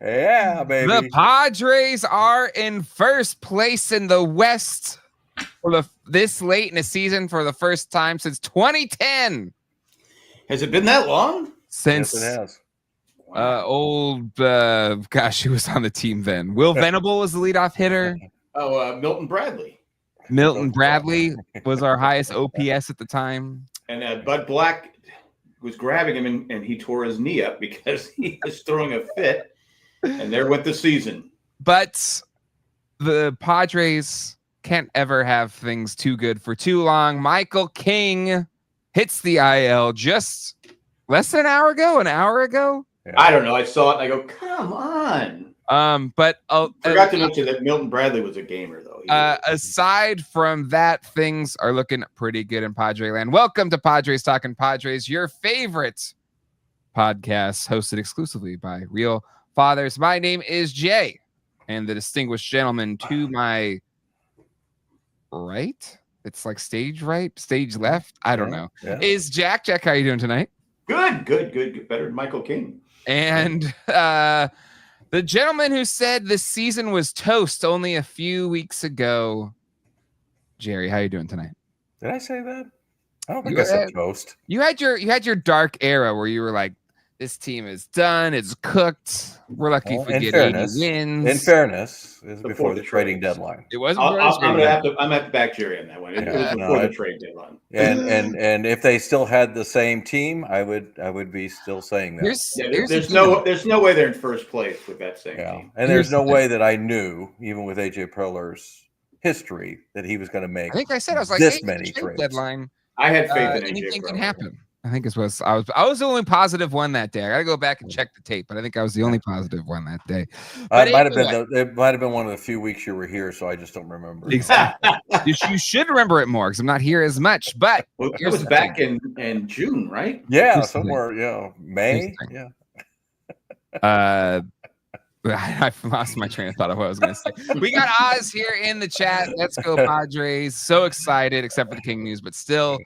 Yeah, baby. The Padres are in first place in the West for this late in the season for the first time since 2010. Has it been that long? Since Yes, it has. Gosh, who was on the team then? Will Venable was the leadoff hitter. Milton Bradley. Milton Bradley was our highest OPS at the time. And Bud Black was grabbing him, and he tore his knee up because he was throwing a fit. And there went the season. But the Padres can't ever have things too good for too long. Michael King hits the IL just less than an hour ago. Yeah. I don't know. I saw it and I go, come on. But forgot to mention that Milton Bradley was a gamer, though. Aside from that, things are looking pretty good in Padre land. Welcome to Padres Talking Padres, your favorite podcast hosted exclusively by real fathers. My name is Jay, and the distinguished gentleman to my right, it's like stage right, stage left, I don't know, is Jack. Jack, how are you doing tonight? Good. Better than Michael King. And the gentleman who said the season was toast only a few weeks ago, Jerry, how are you doing tonight? Did I say that? I don't think I said toast. You had your dark era where you were like, this team is done. It's cooked. We're lucky if we get 80 wins. In fairness, it was before the trading deadline. It wasn't. I'm at the back Jerry on that one. It was before the trade deadline. And if they still had the same team, I would be still saying that. There's no way they're in first place with that same team. And there's no way that I knew, even with AJ Preller's history, that he was going to make. I think I said I was like this many trades. Deadline. I had faith in AJ. Anything can happen. I think I was the only positive one that day. I gotta go back and check the tape, but I think I was the only positive one that day. It might have been one of the few weeks you were here, so I just don't remember. Exactly. You should remember it more because I'm not here as much. But it was back in June, right? Yeah, somewhere. May. Yeah. I've lost my train of thought of what I was going to say. We got Oz here in the chat. Let's go Padres. So excited, except for the King news, but still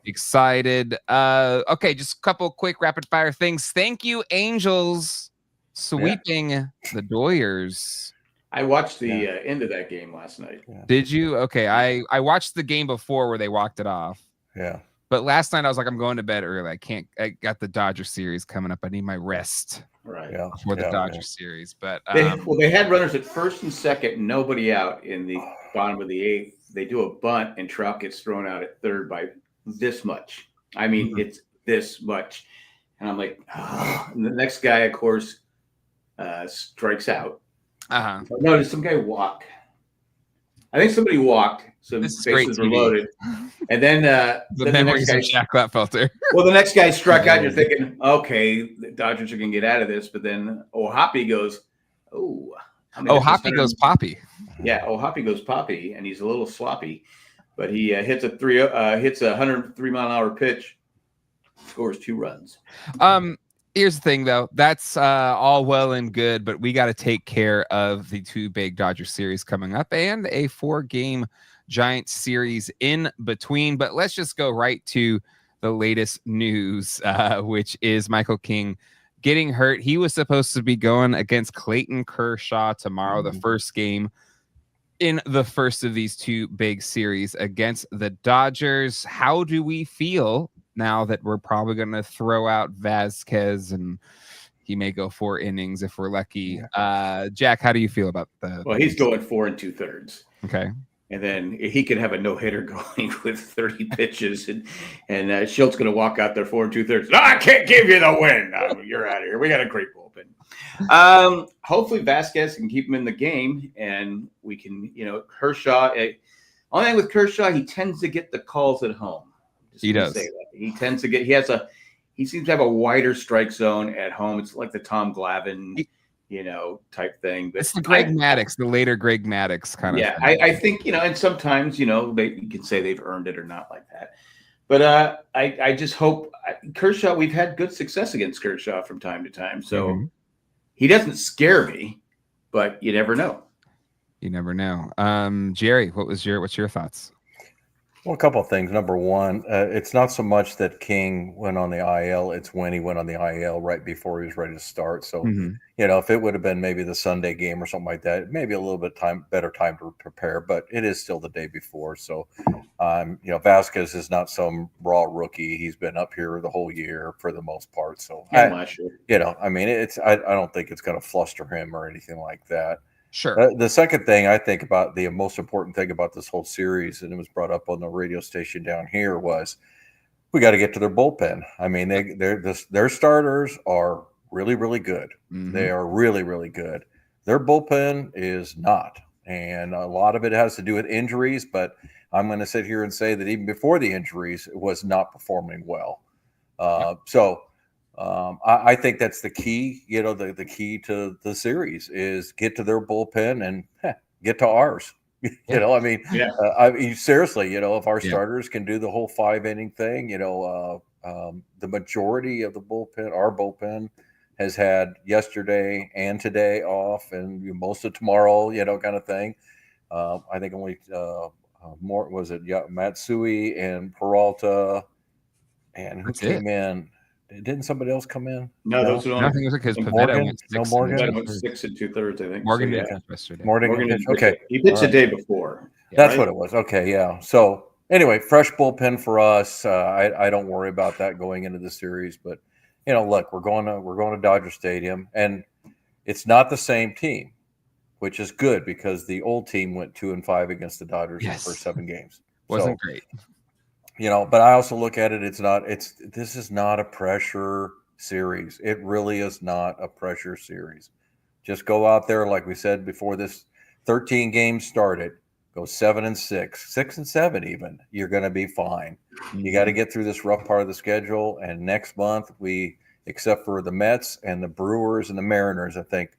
excited. Okay, just a couple quick rapid fire things. Thank you, Angels, sweeping the Doyers. I watched the end of that game last night. Yeah. Did you? Okay, I watched the game before where they walked it off. Yeah. But last night I was like, I'm going to bed early. I got the Dodger series coming up. I need my rest. Right. For the Dodger series. But they had runners at first and second, nobody out in the bottom of the eighth. They do a bunt and Trout gets thrown out at third by this much. I mean, it's this much. And I'm like, And the next guy, of course, strikes out. No, did some guy walk? I think somebody walked. So this bases were loaded. And then the memories of Jack Glatfelter. Well, the next guy struck out. You're thinking, okay, the Dodgers are going to get out of this. But then Hoppy goes, Hoppy goes Poppy. Yeah, Hoppy goes Poppy, and he's a little sloppy. But he hits a 103-mile-an-hour pitch, scores 2 runs. Here's the thing, though. That's all well and good, but we got to take care of the 2 big Dodger series coming up and a 4-game Giants series in between. But let's just go right to the latest news, which is Michael King getting hurt. He was supposed to be going against Clayton Kershaw tomorrow, the first game in the first of these 2 big series against the Dodgers. How do we feel now that we're probably going to throw out Vasquez and he may go 4 innings if we're lucky? Jack, how do you feel about that? Well, he's going 4 2/3. Okay. And then he could have a no-hitter going with 30 pitches, and Schultz going to walk out there 4 2/3. No, I can't give you the win. No, you're out of here. We got a great bullpen. Hopefully Vasquez can keep him in the game, and we can, Kershaw. Only thing with Kershaw, he tends to get the calls at home. He does. Say that. He tends to get. He seems to have a wider strike zone at home. It's like the Tom Glavine, type thing. But it's the Greg Maddux, the later Greg Maddux kind of. Yeah, I think and sometimes you can say they've earned it or not like that. But I just hope Kershaw. We've had good success against Kershaw from time to time, so he doesn't scare me. But you never know. You never know. Jerry, what's your thoughts? Well, a couple of things. Number one, it's not so much that King went on the IL; it's when he went on the IL right before he was ready to start. So, if it would have been maybe the Sunday game or something like that, maybe a little bit better time to prepare. But it is still the day before. So, Vasquez is not some raw rookie. He's been up here the whole year for the most part. So, last year. I don't think it's going to fluster him or anything like that. Sure. The second thing I think about, the most important thing about this whole series, and it was brought up on the radio station down here, was we got to get to their bullpen. I mean, their starters are really, really good. They are really, really good. Their bullpen is not, and a lot of it has to do with injuries. But I'm going to sit here and say that even before the injuries, it was not performing well. I think that's the key. The key to the series is get to their bullpen and get to ours. I mean, seriously, if our starters can do the whole 5-inning thing, the majority of the bullpen, our bullpen, has had yesterday and today off, and most of tomorrow, kind of thing. I think only more was it? Yeah, Matsui and Peralta, and who came in? Didn't somebody else come in? No, those are I think it was because Morgan went 6 2/3, I think. Morgan did yesterday. Morgan okay. He pitched the day before. That's what it was. Okay, yeah. So anyway, fresh bullpen for us. I don't worry about that going into the series, but look, we're going to Dodger Stadium, and it's not the same team, which is good because the old team went 2-5 against the Dodgers in the first 7 games. Wasn't great. But I also look at it. This is not a pressure series. It really is not a pressure series. Just go out there, like we said before this 13 games started, go 7-6, 6-7 even. You're going to be fine. You got to get through this rough part of the schedule. And next month, except for the Mets and the Brewers and the Mariners, I think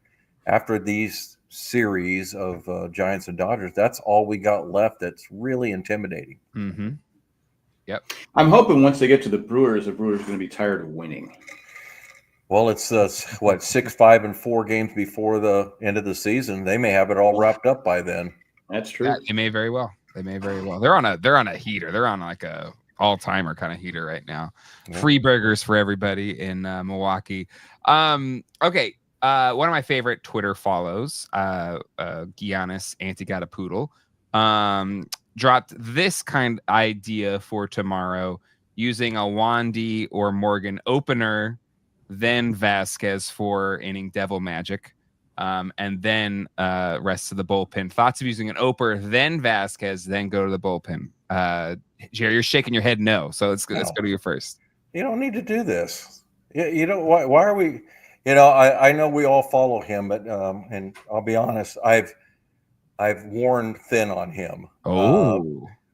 after these series of Giants and Dodgers, that's all we got left. That's really intimidating. Mm-hmm. Yep. I'm hoping once they get to the Brewers are going to be tired of winning. Well, it's 6-5-4 games before the end of the season. They may have it all wrapped up by then. That's true. They may very well. They're on a heater. They're on like a all-timer kind of heater right now. Yeah. Free burgers for everybody in Milwaukee. Okay. One of my favorite Twitter follows, Giannis Antigatapoodle, dropped this kind of idea for tomorrow using a Wandy or Morgan opener, then Vasquez for inning Devil Magic, and then rest of the bullpen. Thoughts of using an opener, then Vasquez, then go to the bullpen. Jerry, you're shaking your head no, so let's go to you first. You don't need to do this. Why are we? I know we all follow him, but and I'll be honest, I've worn thin on him.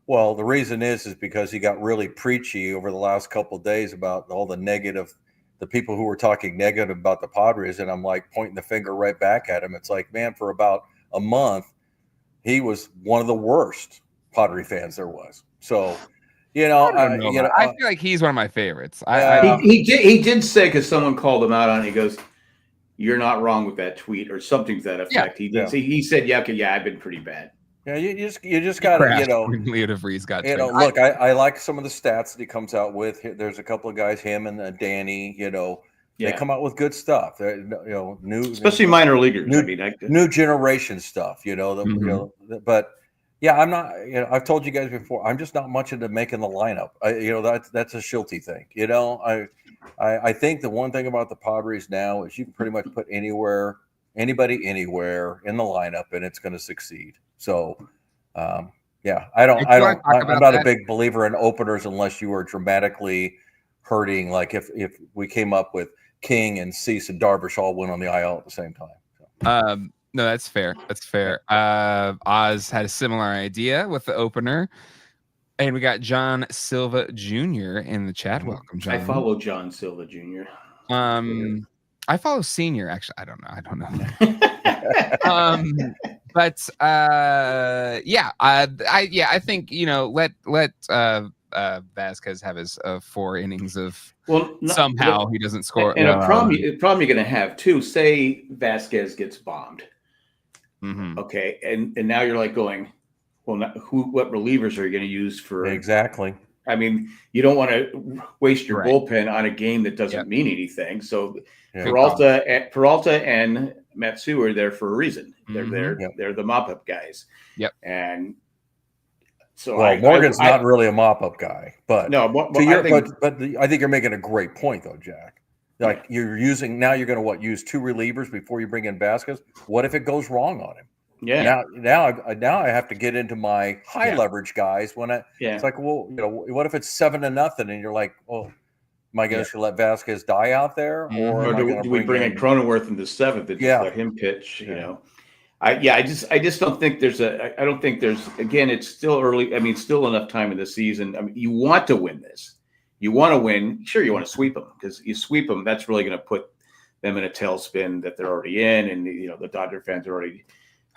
Well, the reason is because he got really preachy over the last couple of days about all the people who were talking negative about the Padres, and I'm like pointing the finger right back at him. It's like, man, for about a month, he was one of the worst Padre fans there was. So, I feel like he's one of my favorites. He did say, because someone called him out on it, he goes, "You're not wrong with that tweet," or something to that effect. Yeah. He said, I've been pretty bad. Yeah, you just got to, Leo DeVries got look, I like some of the stats that he comes out with. There's a couple of guys, him and Danny, they come out with good stuff. New, especially minor leaguers. New generation stuff, but yeah, I'm not, I've told you guys before, I'm just not much into making the lineup. That's a Schultz thing. I think the one thing about the Padres now is you can pretty much put anybody anywhere in the lineup and it's going to succeed. So, I'm not a big believer in openers unless you are dramatically hurting. Like if we came up with King and Cease and Darvish all went on the IL at the same time. So. No, that's fair. Oz had a similar idea with the opener. And we got John Silva Jr. in the chat. Welcome, John. I follow John Silva Jr. I follow Senior, actually. I don't know. I think let Vasquez have his 4 innings of somehow he doesn't score. And a problem you're going to have too. Say Vasquez gets bombed. Mm-hmm. Okay, and now you're like going, well, what relievers are you going to use for? Exactly. I mean, you don't want to waste your Right. bullpen on a game that doesn't mean anything. So Yeah. Peralta and Matsu are there for a reason. They're there. Yep. They're the mop-up guys. Yep. And so Morgan's not really a mop-up guy, but no. I think you're making a great point though, Jack. Like you're going to use two relievers before you bring in Vasquez. What if it goes wrong on him? Yeah. Now I have to get into my high leverage guys it's like, well, what if it's 7-0 and you're like, well, am I going to let Vasquez die out there, or do we bring in Cronenworth in the 7th and just let him pitch? You know, I just don't think I don't think there's, again, it's still early. I mean, still enough time in the season. I mean, you want to win this. You want to win. Sure, you want to sweep them, because you sweep them, that's really going to put them in a tailspin that they're already in, and the Dodger fans are already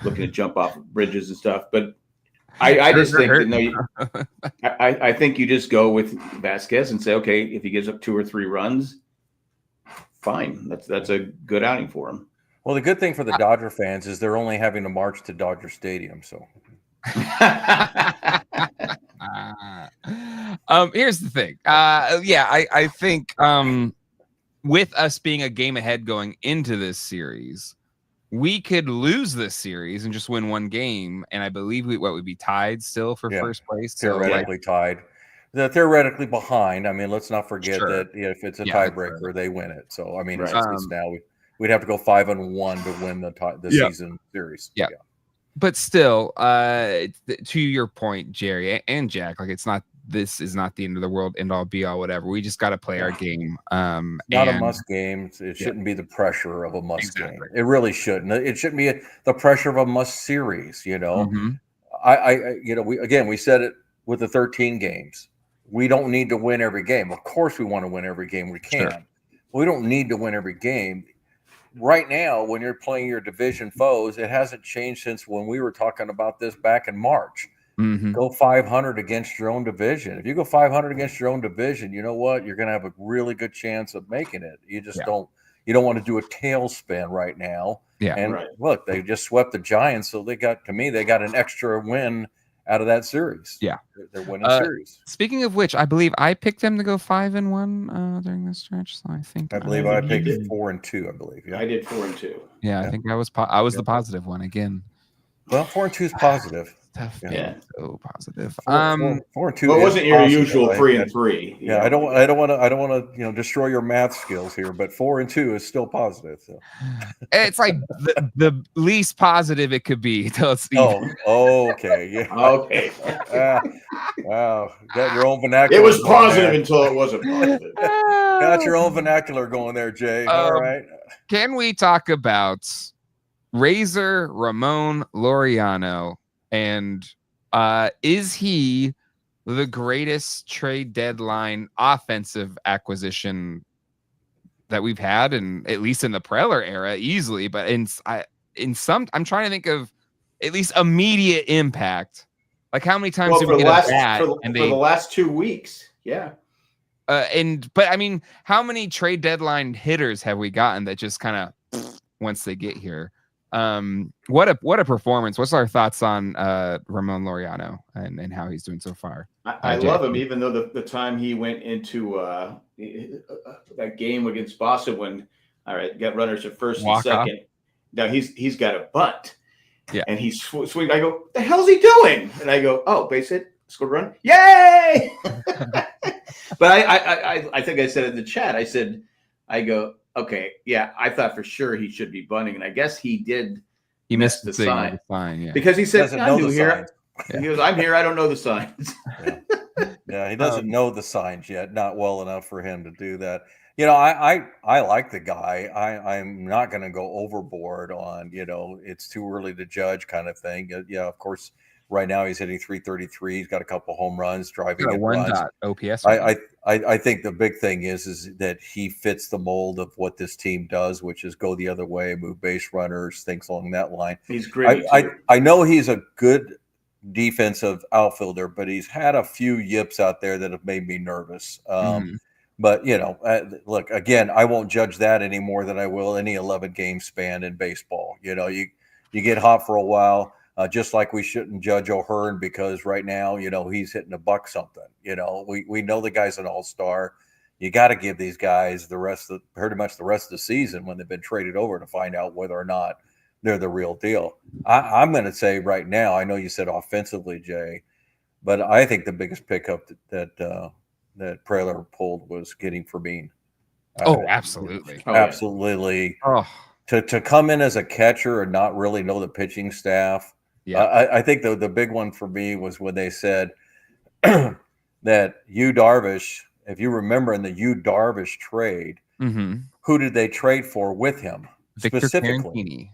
looking to jump off bridges and stuff. But I just think I think you just go with Vasquez and say, okay, if he gives up 2 or 3 runs, fine. That's a good outing for him. Well, the good thing for the Dodger fans is they're only having to march to Dodger Stadium. So here's the thing. I think with us being a game ahead going into this series, we could lose this series and just win 1 game, and I believe we'd be tied still for first place. Theoretically tied. They're theoretically behind. I mean, let's not forget that if it's a tiebreaker, they win it. So I mean, it's now we'd have to go 5-1 to win the season series. Yeah. But still, to your point, Jerry and Jack, like this is not the end of the world, end all be all, whatever. We just got to play our game. Not a must game. It shouldn't be the pressure of a must game. It really shouldn't. It shouldn't be the pressure of a must series. We said it with the 13 games. We don't need to win every game. Of course, we want to win every game we can. Sure. We don't need to win every game. Right now, when you're playing your division foes, it hasn't changed since when we were talking about this back in March. Go 500 against your own division. If you go 500 against your own division, you know what? You're going to have a really good chance of making it. You just don't want to do a tailspin right now. Yeah. And look, they just swept the Giants, so they got an extra win out of that series. Yeah. They're winning series. Speaking of which, I believe I picked them to go 5-1 during this stretch. So I believe I picked 4-2. I believe. Yeah. I did 4-2. Yeah, I think I was the positive one again. Well, 4-2 is positive. Tough. Yeah. So positive. 4-2. Well, it wasn't your usual 3-3. Yeah, I don't want to destroy your math skills here, but 4-2 is still positive. So. It's like the least positive it could be until it's even. Okay, yeah, okay. Wow, got your own vernacular. It was positive until it wasn't positive. Got your own vernacular going there, Jay. All right. Can we talk about Razor Ramon Laureano? And is he the greatest trade deadline offensive acquisition that we've had, and at least in the Preller era, easily? But I'm trying to think of at least immediate impact. Like how many times did we get a bat for the last 2 weeks? Yeah. But I mean, how many trade deadline hitters have we gotten that just kind of once they get here? What a performance. What's our thoughts on Ramon Laureano and how he's doing so far? I love him, even though the time he went into that game against Boston when got runners at first and second. Now he's got a bunt. Yeah. And he's swing. I go, what the hell's he doing? And I go, oh, base hit, scored run. Yay! But I think I said in the chat, I go, okay, yeah, I thought for sure he should be bunting, and I guess he did. He missed the sign. Because he said, I'm new here. He goes, I'm here. I don't know the signs. Yeah, he doesn't know the signs yet, not well enough for him to do that. I like the guy. I'm not going to go overboard on, it's too early to judge kind of thing. Yeah, of course, right now he's hitting 333. He's got a couple home runs, driving in runs. OPS. I think the big thing is that he fits the mold of what this team does, which is go the other way, move base runners, things along that line. He's great. I know he's a good defensive outfielder, but he's had a few yips out there that have made me nervous. But, look, again, I won't judge that any more than I will any 11-game span in baseball. You get hot for a while. Just like we shouldn't judge O'Hearn because right now, he's hitting a buck something. We know the guy's an all-star. You got to give these guys pretty much the rest of the season when they've been traded over to find out whether or not they're the real deal. I'm going to say right now, I know you said offensively, Jay, but I think the biggest pickup that Preller pulled was getting Fermin. Oh, absolutely. Absolutely. Oh. To come in as a catcher and not really know the pitching staff. Yeah. I think the big one for me was when they said that Yu Darvish, if you remember in the Yu Darvish trade, who did they trade for with him? Victor specifically?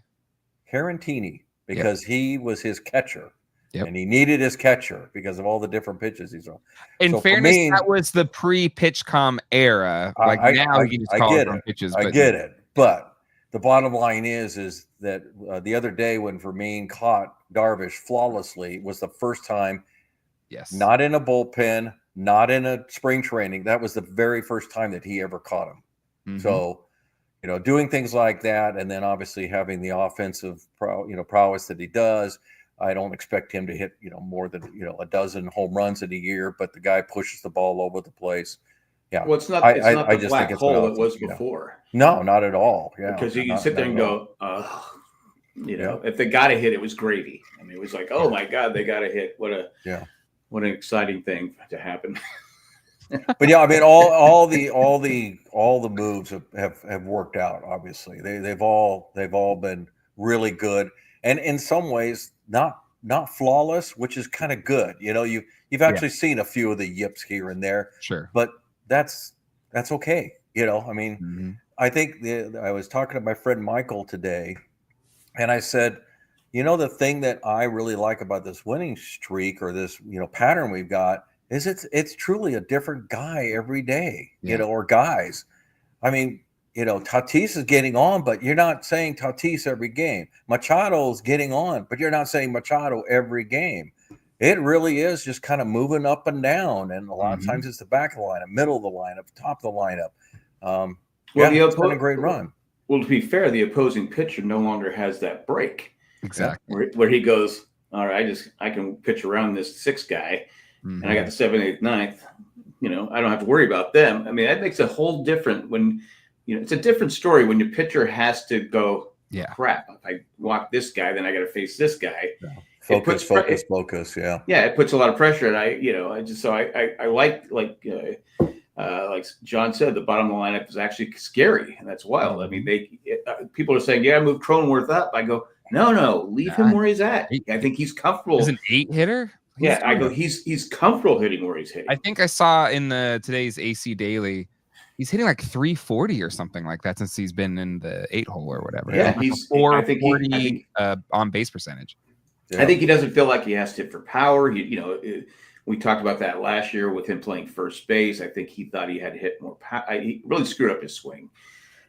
Caratini, because he was his catcher. Yep. And he needed his catcher because of all the different pitches he's on. In fairness, that was the pre-PitchCom era. Like now you can just call it from pitches. I get it. But the bottom line is that the other day when Fermin caught Darvish flawlessly was the first time, not in a bullpen, not in a spring training. That was the very first time that he ever caught him. So, doing things like that, and then obviously having the offensive prowess that he does. I don't expect him to hit, more than, a dozen home runs in a year, but the guy pushes the ball over the place. Yeah. Well, it's not the black hole it was before. No, not at all. Yeah. Because you can sit there and go, if they got a hit, it was gravy. I mean, it was like, oh my God, they got a hit. What an exciting thing to happen. But yeah, I mean, all the moves have worked out. Obviously, they've all been really good, and in some ways not flawless, which is kind of good. You've actually seen a few of the yips here and there, sure, but that's okay. I mean, I think I was talking to my friend Michael today, and I said, the thing that I really like about this winning streak or this pattern we've got is it's truly a different guy every day, or guys. I mean, Tatis is getting on, but you're not saying Tatis every game. Machado is getting on, but you're not saying Machado every game. It really is just kind of moving up and down, and a lot of times it's the back of the lineup, middle of the lineup, top of the lineup. It's been a great run. Well, to be fair, the opposing pitcher no longer has that break. Exactly. Where he goes, all right, I can pitch around this sixth guy, and I got the 7th, 8th, 9th. I don't have to worry about them. I mean, that makes a whole different when – it's a different story when your pitcher has to go, crap, if I walk this guy, then I got to face this guy. Yeah. Focus. Yeah. Yeah. It puts a lot of pressure. And I like John said, the bottom of the lineup is actually scary. And that's wild. I mean, people are saying, move Cronenworth up. I go, no, leave him where he's at. I think he's comfortable. He's an 8 hitter. I go, he's comfortable hitting where he's hitting. I think I saw in today's AC Daily, he's hitting like 340 or something like that since he's been in the 8-hole or whatever. Yeah, he's 440 on base percentage. Yeah. I think he doesn't feel like he has to hit for power. We talked about that last year with him playing first base. I think he thought he had to hit more power. He really screwed up his swing,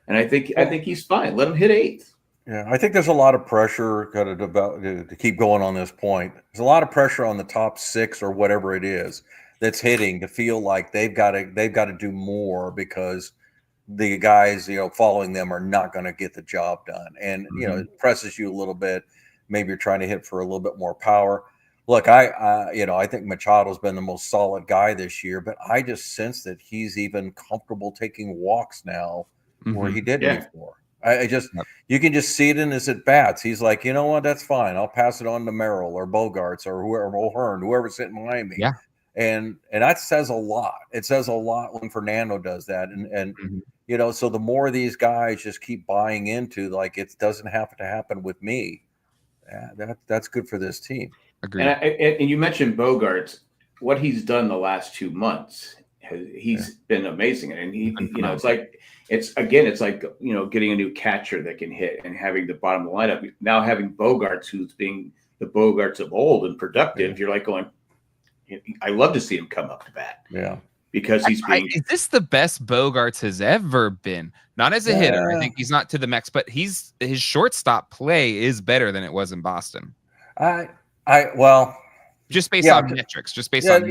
and I think he's fine. Let him hit 8th. Yeah, I think there's a lot of pressure to keep going on this point. There's a lot of pressure on the top 6 or whatever it is that's hitting to feel like they've got to do more because the guys following them are not going to get the job done, and it presses you a little bit. Maybe you're trying to hit for a little bit more power. Look, I think Machado's been the most solid guy this year, but I just sense that he's even comfortable taking walks now where he didn't before. You can just see it in his at bats. He's like, you know what, that's fine. I'll pass it on to Merrill or Bogarts or whoever, O'Hearn, whoever's sitting behind me. Yeah. And that says a lot. It says a lot when Fernando does that. And so the more these guys just keep buying into, like, it doesn't have to happen with me. That's good for this team. Agreed. And you mentioned Bogarts. What he's done the last 2 months, he's been amazing. And it's like getting a new catcher that can hit and having the bottom of the lineup. Now having Bogarts, who's being the Bogarts of old and productive, you're like going, I love to see him come up to bat. Yeah. Because he's being. Is this the best Bogarts has ever been? Not as a hitter. I think he's not to the max, but his shortstop play is better than it was in Boston. Just based on metrics. Just based on.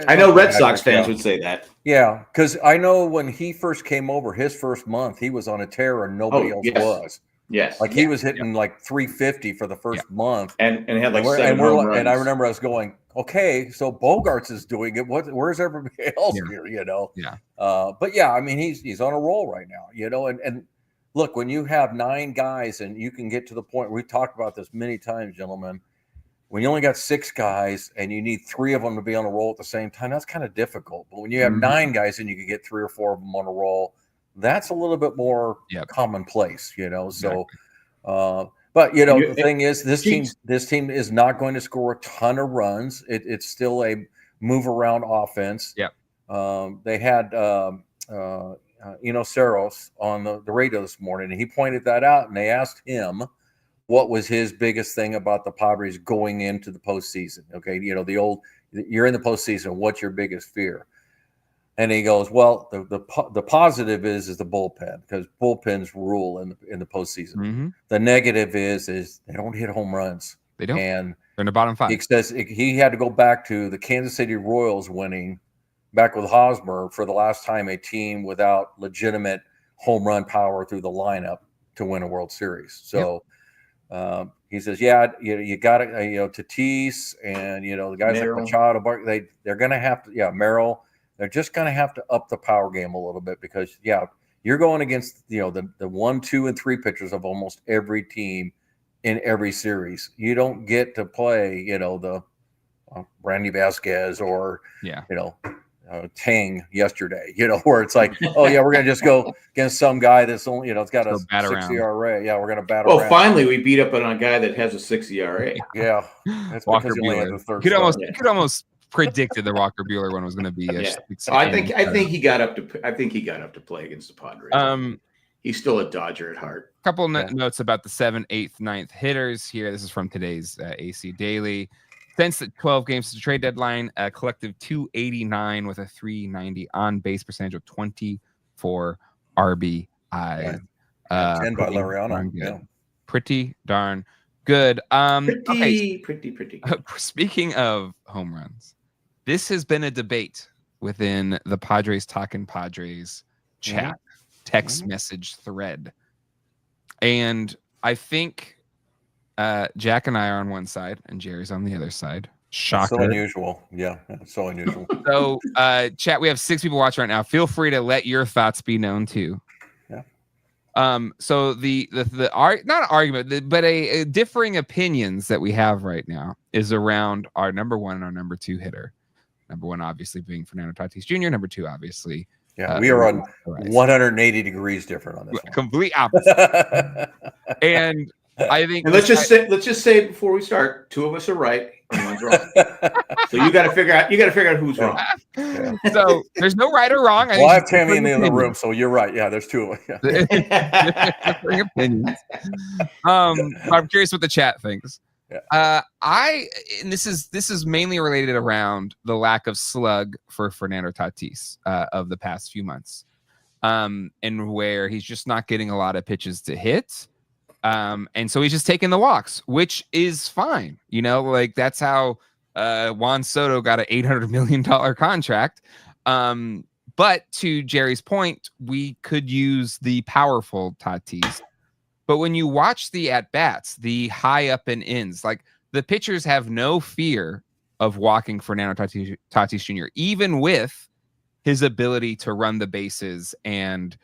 I know Red Sox fans would say that. Yeah, because I know when he first came over, his first month, he was on a tear and nobody else was. Yes. Like he was hitting like 350 for the first month, and had like and 7 home runs. And I remember us going, okay, so Bogarts is doing it. Where's everybody else here? You know. Yeah. But yeah, I mean, he's on a roll right now. You know, and look, when you have 9 guys and you can get to the point, we've talked about this many times, gentlemen. When you only got 6 guys and you need 3 of them to be on a roll at the same time, that's kind of difficult. But when you have 9 guys and you can get 3 or 4 of them on a roll, that's a little bit more commonplace, you know. So, but you know, the thing is, this team is not going to score a ton of runs. It's still a move around offense. Yep. They had Saros on the radio this morning, and he pointed that out. And they asked him what was his biggest thing about the Padres going into the postseason. Okay, you know, you're in the postseason. What's your biggest fear? And he goes, well, the positive is the bullpen, because bullpens rule in the postseason. Mm-hmm. The negative is they don't hit home runs. They don't. And they're in the bottom 5. He says he had to go back to the Kansas City Royals winning back with Hosmer for the last time a team without legitimate home run power through the lineup to win a World Series. So he says, you got it. Tatis and the guys Merrill. Like Machado, they're going to have to. Merrill. They're just going to have to up the power game a little bit, because you're going against the 1, 2, and 3 pitchers of almost every team in every series. You don't get to play the Brandy Vasquez or Tang yesterday. Where it's like, we're going to just go against some guy that's only it's got a 6 ERA. Yeah, we're going to bat around. Well, finally we beat up on a guy that has a 6 ERA. Yeah, that's Walker because he only had the third. You could almost predicted the Walker Buehler one was going to be. I think he got up to play against the Padres. He's still a Dodger at heart. A couple notes about the 7th, 8th, 9th hitters here. This is from today's AC Daily. Since the 12 games to the trade deadline, a collective 289 with a 390 on base percentage of 24 RBI. 10 by Laureano. Yeah. Pretty darn good. Pretty good. Speaking of home runs, this has been a debate within the Padres Talkin' Padres chat, text message thread. And I think Jack and I are on one side and Jerry's on the other side. Shocker. So unusual. Yeah, so unusual. So, chat, we have 6 people watching right now. Feel free to let your thoughts be known too. So the not an argument, but a differing opinions that we have right now is around our number 1 and our number 2 hitter. Number 1 obviously being Fernando Tatis Jr. Number 2 obviously. We are on 180 degrees different on this one. Complete opposite. And I think let's just say before we start, 2 of us are right and 1's wrong. So you got to figure out who's wrong. So there's no right or wrong. I have Tammy in the other room, so you're right. Yeah, there's 2 of us. Differing opinions. I'm curious what the chat thinks. And this is mainly related around the lack of slug for Fernando Tatis of the past few months, and where he's just not getting a lot of pitches to hit. And so he's just taking the walks, which is fine. That's how Juan Soto got an $800 million contract. But to Jerry's point, we could use the powerful Tatis. But when you watch the at-bats, the high up and ins, like the pitchers have no fear of walking Fernando Tatis Jr., even with his ability to run the bases and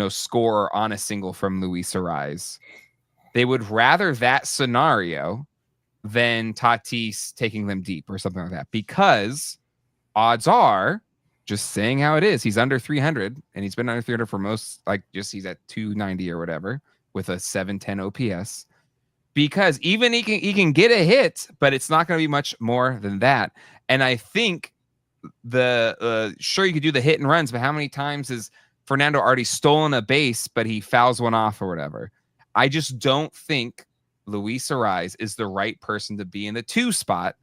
score on a single from Luis Ariz. They would rather that scenario than Tatis taking them deep or something like that, because odds are, just saying how it is, he's under 300, and he's been under 300 for most, he's at 290 or whatever with a 710 OPS, because even he can get a hit, but it's not going to be much more than that. And I think sure, you could do the hit and runs, but how many times has Fernando already stolen a base, but he fouls one off or whatever? I just don't think Luis Ariz is the right person to be in the 2 spot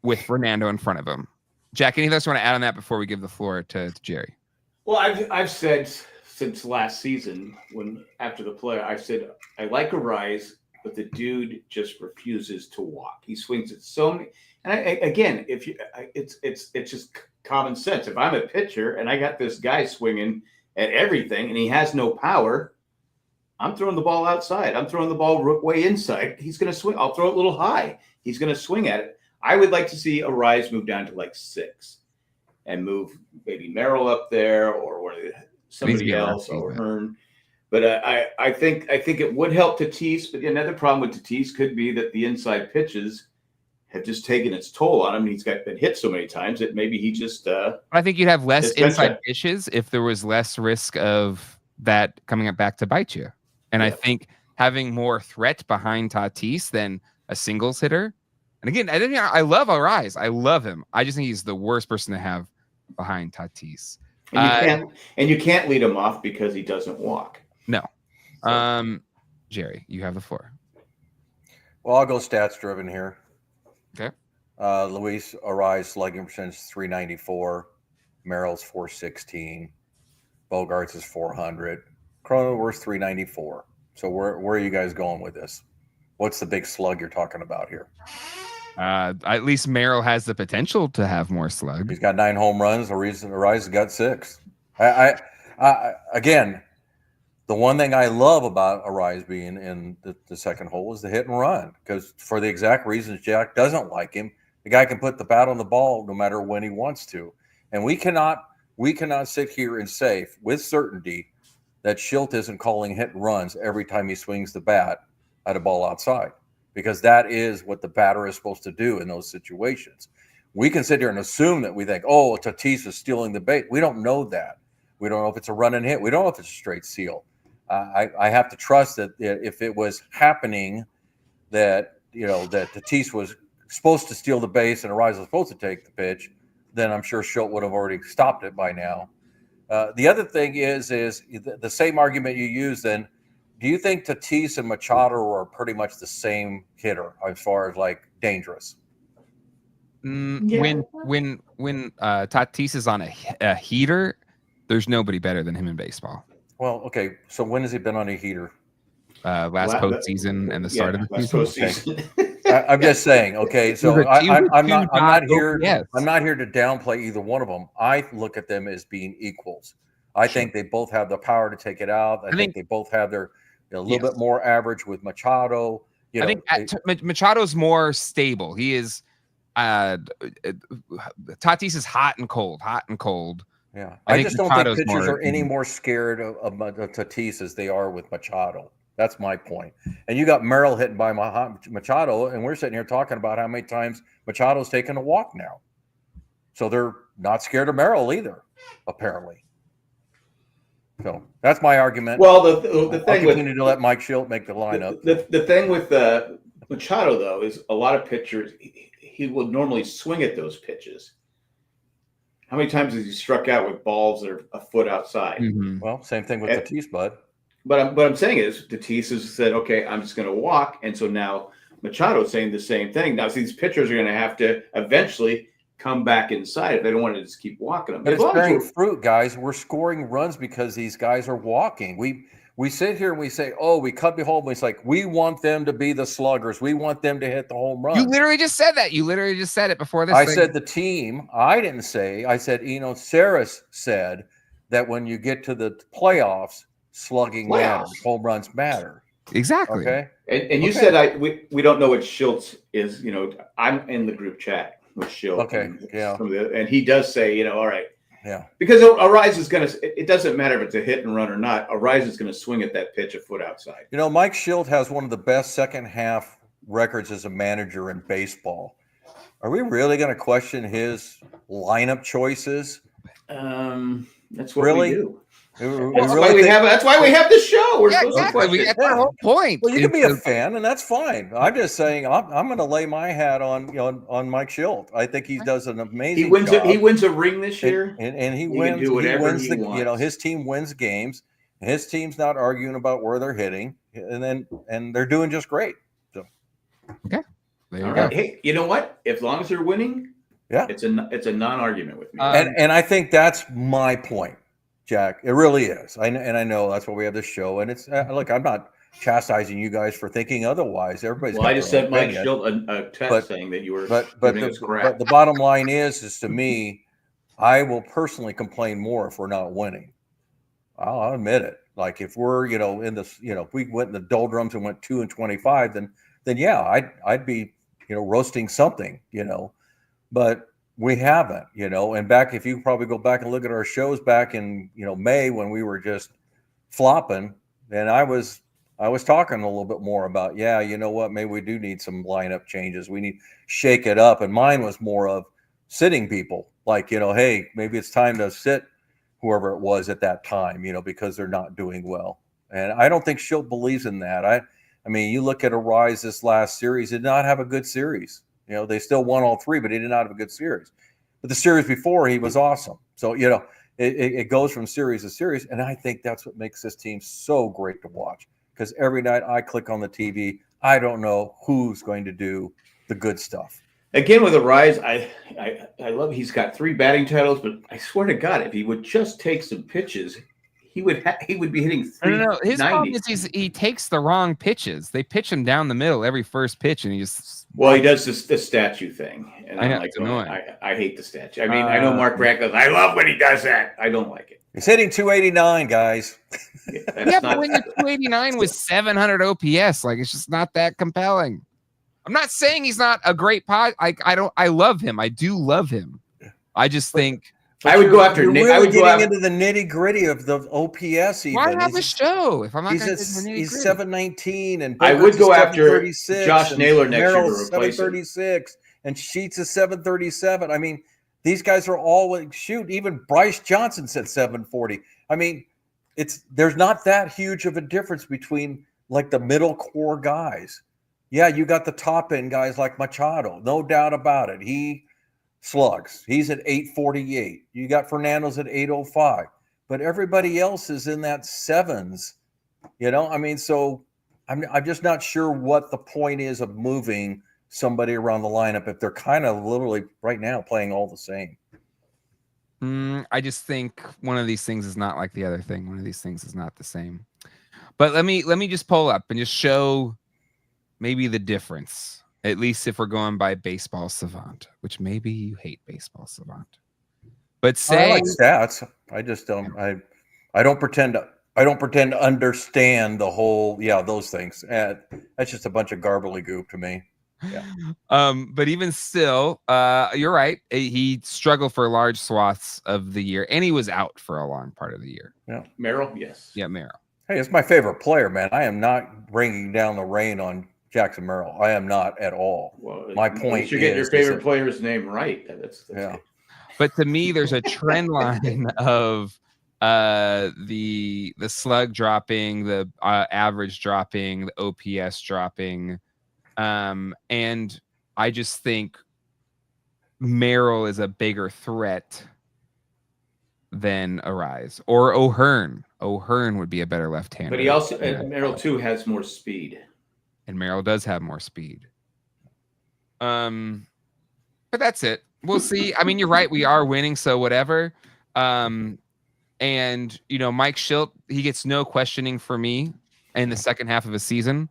with Fernando in front of him. Jack, anything else you want to add on that before we give the floor to Jerry? Well, I've said since last season, when after the play, I said I like Ariz, but the dude just refuses to walk. He swings at so many. And it's just common sense. If I'm a pitcher and I got this guy swinging at everything and he has no power, I'm throwing the ball outside. I'm throwing the ball way inside. He's going to swing. I'll throw it a little high. He's going to swing at it. I would like to see Arise move down to like 6 and move maybe Merrill up there or somebody else or Hearn. But I think it would help Tatis. But another problem with Tatis could be that the inside pitches have just taken its toll on him. He's been hit so many times that maybe he just. I think you'd have less inside pitches if there was less risk of that coming back to bite you. And I think having more threat behind Tatis than a singles hitter. And again, I love Arise. I love him. I just think he's the worst person to have behind Tatis. And you can't lead him off because he doesn't walk. No. Jerry, you have the floor. Well, I'll go stats driven here. Okay. Luis Arise slugging percentage 394. Merrill's 416. Bogarts is 400. Cronenworth's 394. So where are you guys going with this? What's the big slug you're talking about here? At least Merrill has the potential to have more slug. He's got 9 home runs. Arise has got 6. Again, the one thing I love about Arise being in the second hole is the hit and run, because for the exact reasons Jack doesn't like him, the guy can put the bat on the ball no matter when he wants to. And we cannot sit here and say with certainty that Schilt isn't calling hit and runs every time he swings the bat at a ball outside, because that is what the batter is supposed to do in those situations. We can sit here and assume that we think, oh, Tatis is stealing the bait. We don't know that. We don't know if it's a run and hit. We don't know if it's a straight seal. I have to trust that if it was happening that Tatis was supposed to steal the base and Arise was supposed to take the pitch, then I'm sure Schilt would have already stopped it by now. The other thing is the same argument you used then. Do you think Tatis and Machado are pretty much the same hitter as far as like dangerous? When Tatis is on a heater, there's nobody better than him in baseball. Well, okay. So when has he been on a heater? Last postseason and the start of the season. Okay. I'm just saying. Okay, so I'm not here. Yes. I'm not here to downplay either one of them. I look at them as being equals. I think they both have the power to take it out. I think they both have their a little bit more average with Machado. I think Machado's more stable. He is. Tatis is hot and cold. Yeah, I just don't think pitchers are any more scared of Tatis as they are with Machado. That's my point. And you got Merrill hitting by Machado, and we're sitting here talking about how many times Machado's taken a walk now. So they're not scared of Merrill either, apparently. So that's my argument. Well, the thing I'll continue to let Mike Schilt make the lineup. The thing with Machado, though, is a lot of pitchers, he will normally swing at those pitches. How many times has he struck out with balls that are a foot outside? Mm-hmm. Well, same thing with Tatis, bud. But what I'm saying is Tatis has said, okay, I'm just going to walk. And so now Machado's saying the same thing. Now, these pitchers are going to have to eventually come back inside if they don't want to just keep walking them. But it's bearing fruit, guys. We're scoring runs because these guys are walking. We sit here and we say, oh, we cut behold. It's like, we want them to be the sluggers. We want them to hit the home run. You literally just said that. You literally just said it before this. I said the team. I didn't say. I said, Saris said that when you get to the playoffs, slugging matters. Home runs matter. Exactly. Okay. And you said we don't know what Schultz is. I'm in the group chat with Schultz. Okay. And he does say, all right. Yeah. Because Arise is going to, it doesn't matter if it's a hit and run or not. Arise is going to swing at that pitch a foot outside. Mike Schilt has one of the best second half records as a manager in baseball. Are we really going to question his lineup choices? That's what we do. That's why we have the show. We're supposed to question. That's our whole point. Well, you can be a fan, and that's fine. I'm just saying I'm going to lay my hat on Mike Schilt. I think he does an amazing job. He wins a ring this year, and he wins. Can do whatever he wants. His team wins games. His team's not arguing about where they're hitting, and they're doing just great. So. Okay. There you go. go. Hey, you know what? As long as they're winning, it's a non-argument with me. And I think that's my point, Jack. It really is. I know that's why we have this show. And it's look, I'm not chastising you guys for thinking otherwise. Everybody's. Well, I just sent Mike Schilt a text saying that you were. But the bottom line is to me, I will personally complain more if we're not winning. I'll admit it. Like if we're, in this, if we went in the doldrums and went 2-25, then yeah, I'd be, roasting something, but we haven't, and back, if you probably go back and look at our shows back in, May when we were just flopping, and I was talking a little bit more about, yeah, you know what, maybe we do need some lineup changes. We need to shake it up. And mine was more of sitting people like, hey, maybe it's time to sit whoever it was at that time, because they're not doing well. And I don't think Schilt believes in that. I mean, you look at Arise this last series, did not have a good series. They still won all three, but he did not have a good series. But the series before, he was awesome. So, it goes from series to series. And I think that's what makes this team so great to watch. Because every night I click on the TV, I don't know who's going to do the good stuff. Again, with Arise, I love he's got 3 batting titles, but I swear to God, if he would just take some pitches, he would be hitting 390. No. His problem is he takes the wrong pitches. They pitch him down the middle every first pitch, and he just he does the statue thing, and I know, I'm like, it's annoying. I hate the statue. I mean, I know Mark Brandt goes, I love when he does that. I don't like it. He's hitting 289, guys. But when you're 289 with 700 OPS, like it's just not that compelling. I'm not saying he's not a great pod. I love him. I do love him. I just think I would go after Nick. I would go into the nitty gritty of the OPS. Even. Why have a show if I'm not going to he's 719 and I would go after Josh Naylor next year to replace 736 and Sheets is 737. I mean, these guys are all shoot. Even Bryce Johnson said 740. I mean, there's not that huge of a difference between like the middle core guys. Yeah, you got the top end guys like Machado, no doubt about it. He slugs. He's at 848. You got Fernando's at 805. But everybody else is in that 7s. I mean, so I'm just not sure what the point is of moving somebody around the lineup if they're kind of literally right now playing all the same. I just think one of these things is not like the other thing. One of these things is not the same. But let me just pull up and just show maybe the difference, at least if we're going by Baseball Savant, which maybe you hate Baseball Savant. But say I like stats. I just don't. I don't pretend to understand the whole. Yeah, those things. That's just a bunch of garbly-goop to me. Yeah. But even still, you're right. He struggled for large swaths of the year, and he was out for a long part of the year. Yeah, Merrill, yes. Yeah, Merrill. Hey, it's my favorite player, man. I am not bringing down the rain on Jackson Merrill. I am not at all. Well, my point is you get your favorite player's name right. That's yeah. Good. But to me, there's a trend line of the slug dropping, the average dropping, the OPS dropping. And I just think Merrill is a bigger threat than Arise or O'Hearn. O'Hearn would be a better left-hander. But he also Merrill too has more speed. And Merrill does have more speed. But that's it. We'll see. I mean, you're right. We are winning, so whatever. And Mike Schilt, he gets no questioning for me in the second half of a season.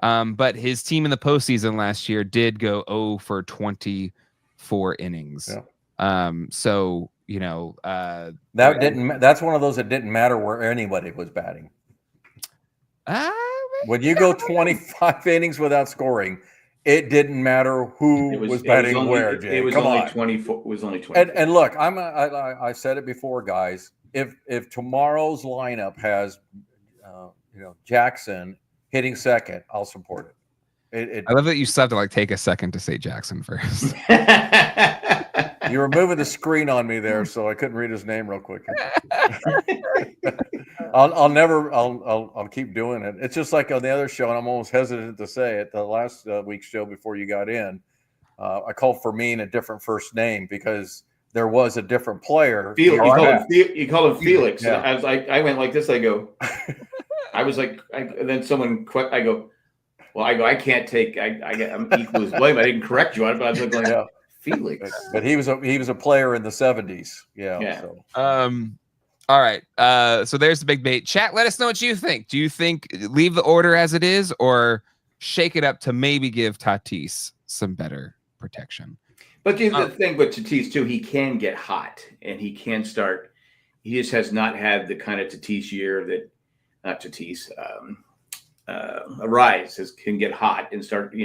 But his team in the postseason last year did go 0 for 24 innings. Yeah. So that's one of those that didn't matter where anybody was batting. When you go 25 innings without scoring, it didn't matter who was batting where. Jay. It was Come only on. 24. It was only 24. And look, I said it before, guys. If tomorrow's lineup has, Jackson hitting second, I'll support it. I love that you still have to take a second to say Jackson first. You were moving the screen on me there, so I couldn't read his name real quick. I'll keep doing it. It's just like on the other show, and I'm almost hesitant to say it. The last week's show before you got in, I called Fermin a different first name because there was a different player. You called him Felix. Yeah. I went like this. I go. I was like, and then someone. I go. Well, I can't take. I'm equal as blame. I didn't correct you on it, but I was like, yeah. Felix. But he was a player in the 70s. Yeah. So. All right. So there's the big bait. Chat, let us know what you think. Do you think leave the order as it is or shake it up to maybe give Tatis some better protection? But the thing with Tatis too, he can get hot and he can start. He just has not had the kind of Tatis year that not Tatis, Arise can get hot and start,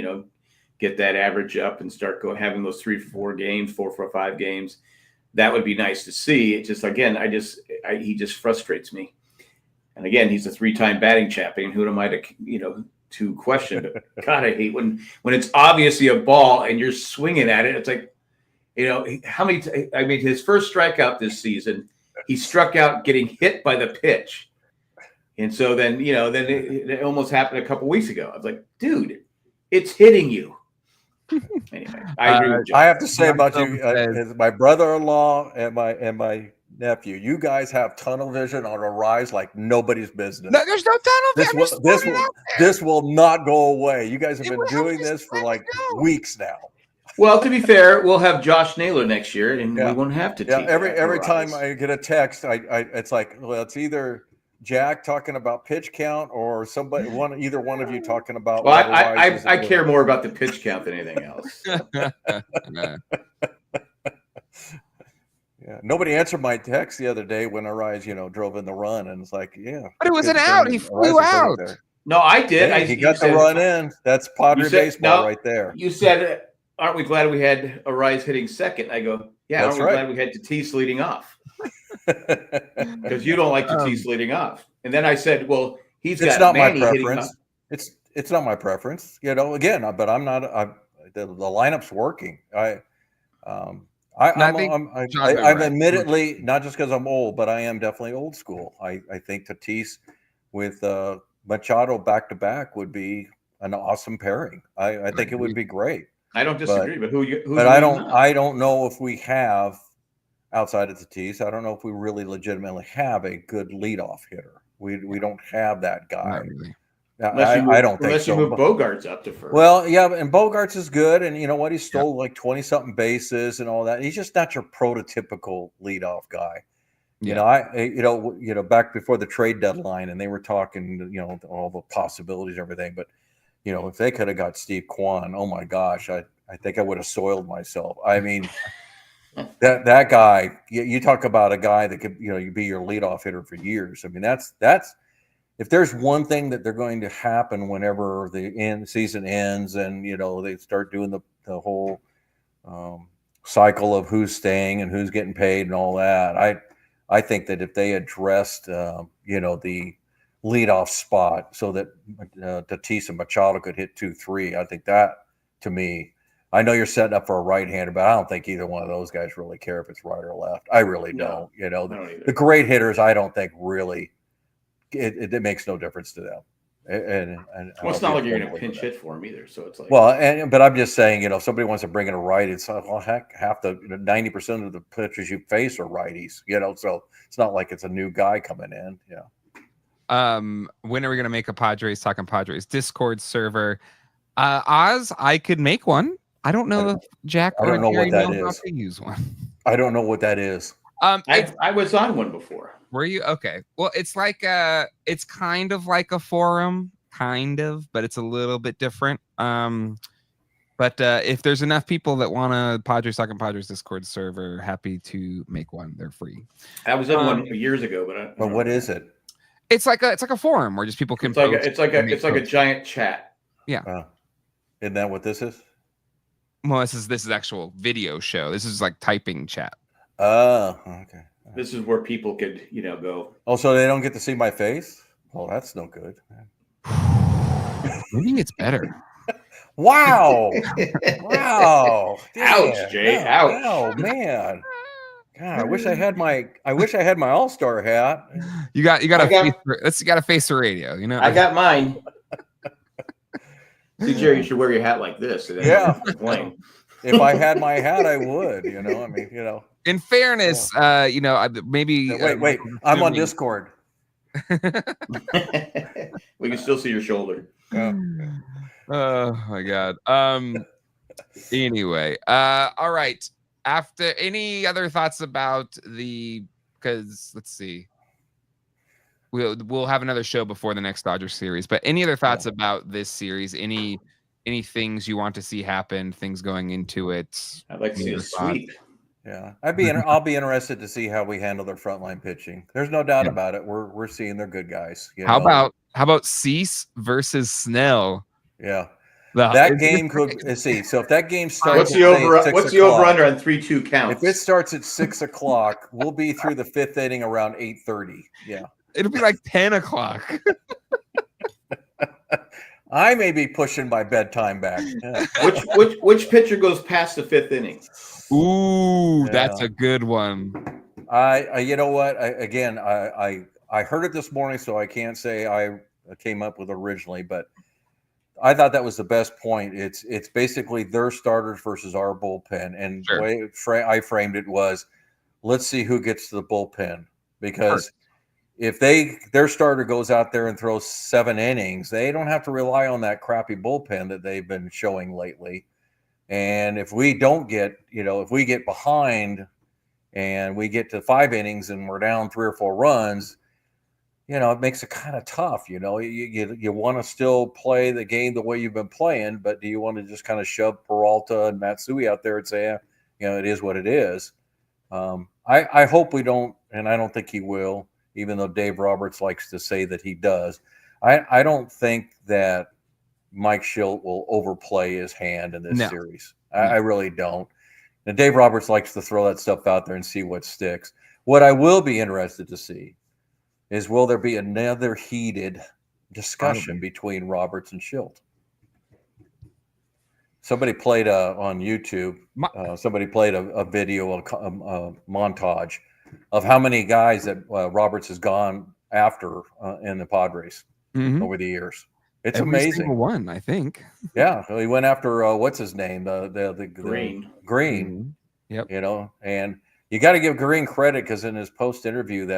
get that average up and start having those 3-4 games, 4-5 games. That would be nice to see. It just, again, he just frustrates me. And again, he's a 3-time batting champion. Who am I to question? But God, I hate when it's obviously a ball and you're swinging at it. It's like, how many? His first strikeout this season, he struck out getting hit by the pitch. And so then, it almost happened a couple weeks ago. I was like, dude, it's hitting you. Anyway, I agree with John. I have to say about you, as my brother-in-law and my nephew, you guys have tunnel vision on Arise like nobody's business. No, there's no tunnel vision. This will not go away. You guys have been doing this for like weeks now. Well, to be fair, we'll have Josh Naylor next year, and we won't have to. Yeah, every time I get a text, it's like, well, it's either Jack talking about pitch count or either one of you talking about. Well, I care more about the pitch count than anything else. Yeah, nobody answered my text the other day when Arise, drove in the run, and it's like, but it was an out. He flew out. No, I did. He got the run in. That's Padres baseball right there. You said, "Aren't we glad we had Arise hitting second?" I go, "Yeah, aren't we glad we had Tatis leading off?" Because you don't like Tatis leading off. And then I said, "Well, it's got Manny hitting up." It's not my preference, Again, but I'm not. The lineup's working. I'm admittedly not just because I'm old, but I am definitely old school. I think Tatis with Machado back to back would be an awesome pairing. I think it would be great. I don't disagree, but I don't know if we have outside of Tatis. I don't know if we really legitimately have a good leadoff hitter. We don't have that guy. Really. I don't think so. Unless you move Bogarts up to first. Well, yeah, and Bogarts is good, and you know what? He stole like 20-something bases and all that. He's just not your prototypical leadoff guy. Back before the trade deadline, and they were talking, all the possibilities and everything. But if they could have got Steve Kwan, oh my gosh, I think I would have soiled myself. I mean, that guy. You talk about a guy that could be your leadoff hitter for years. I mean, that's. If there's one thing that they're going to happen whenever the season ends and, they start doing the whole cycle of who's staying and who's getting paid and all that, I think that if they addressed, the leadoff spot so that Tatis and Machado could hit 2-3, I think that, to me, I know you're setting up for a right-hander, but I don't think either one of those guys really care if it's right or left. I really don't. The great hitters, I don't think really – it makes no difference to them. And it's not like you're going to pinch hit for him either. So it's like, but I'm just saying, if somebody wants to bring in a right, it's heck, half the 90% of the pitchers you face are righties. So it's not like it's a new guy coming in. Yeah. When are we going to make a Padres Talking Padres Discord server? Oz, I could make one. I don't know if Jack or Jerry know how to use one. I don't know what that is. I was on one before. Were you? Okay. Well, it's like it's kind of like a forum, but it's a little bit different. But if there's enough people that want a Padres Talking Padres Discord server, happy to make one. They're free. I was in one years ago, but what is it? It's like a forum where just people can. It's like a giant chat. Yeah. Isn't that what this is? Well, this is actual video show. This is like typing chat. Oh, okay. This is where people could, go. Oh, so they don't get to see my face? Well, that's no good. Maybe it's better. Wow. Wow. Ouch, Jay. Ouch. Oh, man. God, I wish I had my All-Star hat. You got to face the radio, I got mine. See, Jerry, you should wear your hat like this. Yeah. If I had my hat, I would, In fairness, maybe. Wait. I'm on Discord. We can still see your shoulder. Oh my God. Anyway, all right. After any other thoughts about because let's see, we'll have another show before the next Dodgers series. But any other thoughts about this series? Any things you want to see happen? Things going into it? I'd like to see a sweep. Yeah, I'll be interested to see how we handle their frontline pitching. There's no doubt about it. We're seeing they're good guys. How about Cease versus Snell? Yeah. That game could see. So if that game starts, what's the over under on 3-2 counts? If it starts at 6 o'clock, we'll be through the 5th inning around 8:30. Yeah, it'll be like 10 o'clock. I may be pushing my bedtime back. Yeah. Which pitcher goes past the 5th inning? Ooh, that's a good one. You know what? I heard it this morning, so I can't say I came up with it originally, but I thought that was the best point. It's basically their starters versus our bullpen, and the way I framed it was, let's see who gets to the bullpen, because if their starter goes out there and throws 7 innings, they don't have to rely on that crappy bullpen that they've been showing lately. And if we don't get, if we get behind and we get to 5 innings and we're down 3 or 4 runs, it makes it kind of tough. You want to still play the game the way you've been playing, but do you want to just kind of shove Peralta and Matsui out there and say, it is what it is? I hope we don't, and I don't think he will, even though Dave Roberts likes to say that he does. I don't think that Mike Schilt will overplay his hand in this series. I really don't. And Dave Roberts likes to throw that stuff out there and see what sticks. What I will be interested to see is, will there be another heated discussion between Roberts and Schilt? Somebody played on YouTube. Somebody played a video, a montage of how many guys that Roberts has gone after in the Padres over the years. It's Every amazing. Single one, I think. Yeah, he went after what's his name, the Green. Yep. And you got to give Green credit, because in his post interview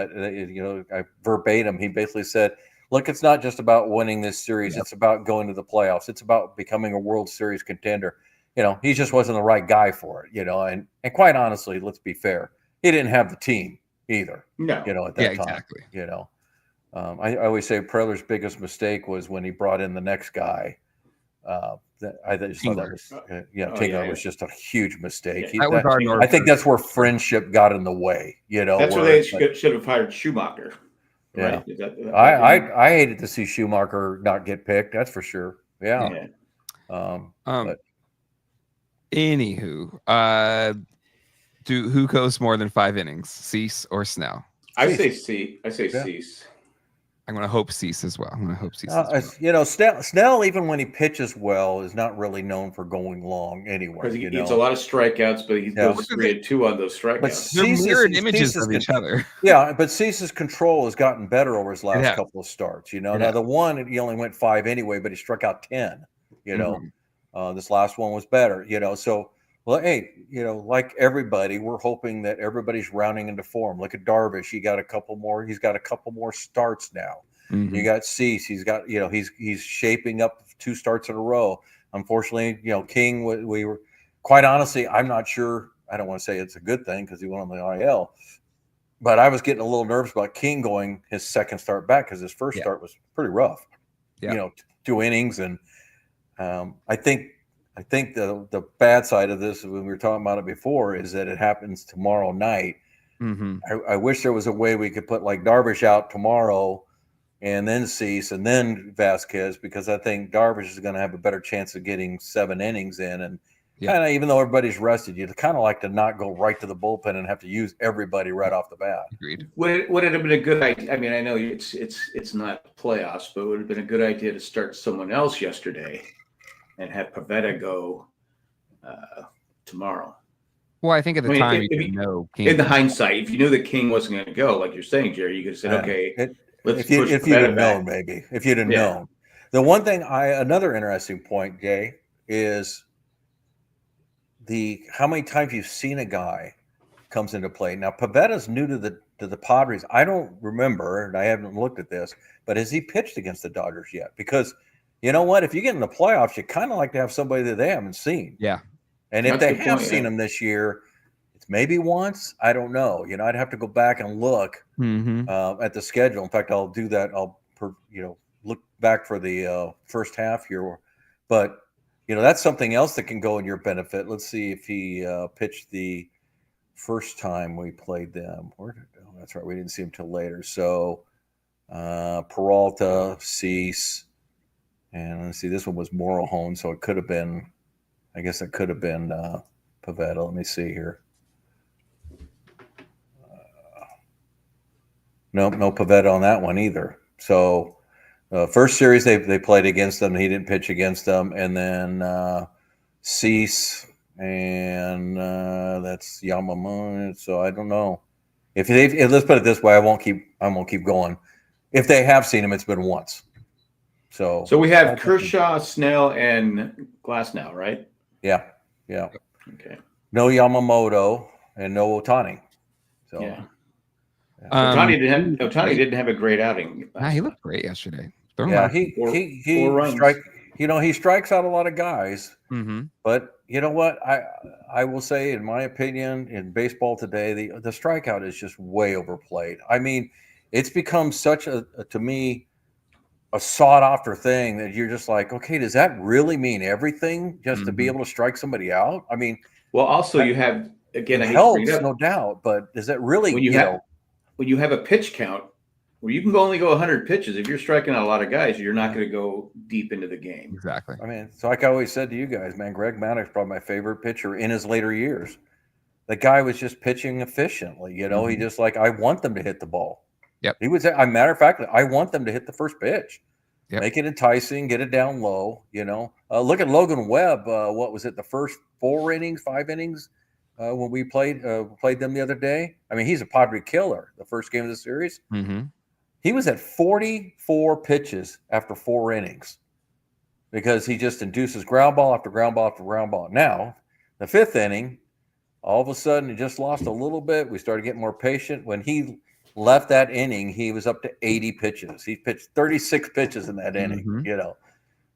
I verbatim, he basically said, look, it's not just about winning this series. It's about going to the playoffs. It's about becoming a World Series contender. He just wasn't the right guy for it, and quite honestly, let's be fair, he didn't have the team either. No. At that time. Exactly. I always say Preller's biggest mistake was when he brought in the next guy. I just thought that was, Tingler was just a huge mistake. I think that's where friendship got in the way. That's where they should have hired Schumacher. Yeah, right? I hated to see Schumacher not get picked. That's for sure. Yeah. But anywho, who goes more than 5 innings, Cease or Snell? I say Cease. I'm going to hope Cease as well. Snell, even when he pitches well, is not really known for going long anyway. Because he gets a lot of strikeouts, but he goes 3-2 on those strikeouts. But they're mirrored images of each other. Yeah, but Cease's control has gotten better over his last couple of starts. Now the one, he only went 5 anyway, but he struck out 10. This last one was better. So. Well, hey, like everybody, we're hoping that everybody's rounding into form. Look at Darvish; he's got a couple more starts now. You got Cease; he's got, he's shaping up 2 starts in a row. Unfortunately, King, we were, quite honestly, I'm not sure. I don't want to say it's a good thing because he went on the IL, but I was getting a little nervous about King going his second start back, because his first start was pretty rough. 2 innings, and I think the bad side of this, when we were talking about it before, is that it happens tomorrow night. I wish there was a way we could put like Darvish out tomorrow and then Cease and then Vasquez, because I think Darvish is going to have a better chance of getting 7 innings in. And kind of, even though everybody's rested, you'd kind of like to not go right to the bullpen and have to use everybody right off the bat. Agreed. Would it have been a good idea? I mean, I know it's not playoffs, but would it have been a good idea to start someone else yesterday and have Pavetta go tomorrow? Well, I think at the time you didn't know King. In the hindsight, if you knew that King wasn't going to go, like you're saying, Jerry, you could have said, okay, let's push if you'd have back. known, maybe. If you'd have known. The one thing, another interesting point, Jay, is how many times you've seen a guy comes into play. Now, Pavetta's new to the Padres. I don't remember, and I haven't looked at this, but has he pitched against the Dodgers yet? Because you know what? If you get in the playoffs, you kind of like to have somebody that they haven't seen. Yeah. And if they have seen him this year, it's maybe once. I don't know. I'd have to go back and look at the schedule. In fact, I'll do that. I'll look back for the first half here. But that's something else that can go in your benefit. Let's see if he pitched the first time we played them. That's right. We didn't see them till later. So Peralta, Cease, and let's see. This one was Morahone, so it could have been. I guess it could have been Pavetta. Let me see here. No Pavetta on that one either. So first series they played against them. He didn't pitch against them, and then Cease and that's Yamamoto. So I don't know if let's put it this way. I won't keep going. If they have seen him, it's been once. So we have Kershaw, Snell, and Glasnow, right? Yeah. Okay. No Yamamoto and no Ohtani. So yeah. Ohtani didn't have a great outing. He looked great yesterday. Yeah, he strikes out a lot of guys. Mm-hmm. But you know what? I will say, in my opinion, in baseball today, the strikeout is just way overplayed. I mean, it's become such to me a sought after thing that you're just like, okay, does that really mean everything just to be able to strike somebody out? I mean, well, also you have again, it helps, no doubt, but does that really when you have a pitch count where you can only go 100 pitches, if you're striking out a lot of guys, you're not going to go deep into the game. Exactly. I mean, so like I always said to you guys, man, Greg Maddox is probably my favorite pitcher in his later years. The guy was just pitching efficiently. You know, he just like, I want them to hit the ball. Yep. He would say, a matter of fact, I want them to hit the first pitch. Yep. Make it enticing, get it down low, you know. Look at Logan Webb. What was it, the first 5 innings when we played them the other day? I mean, he's a Padre killer, the first game of the series. Mm-hmm. He was at 44 pitches after 4 innings because he just induces ground ball after ground ball after ground ball. Now, the 5th inning, all of a sudden, he just lost a little bit. We started getting more patient. When he left that inning, he was up to 80 pitches. He pitched 36 pitches in that inning, you know.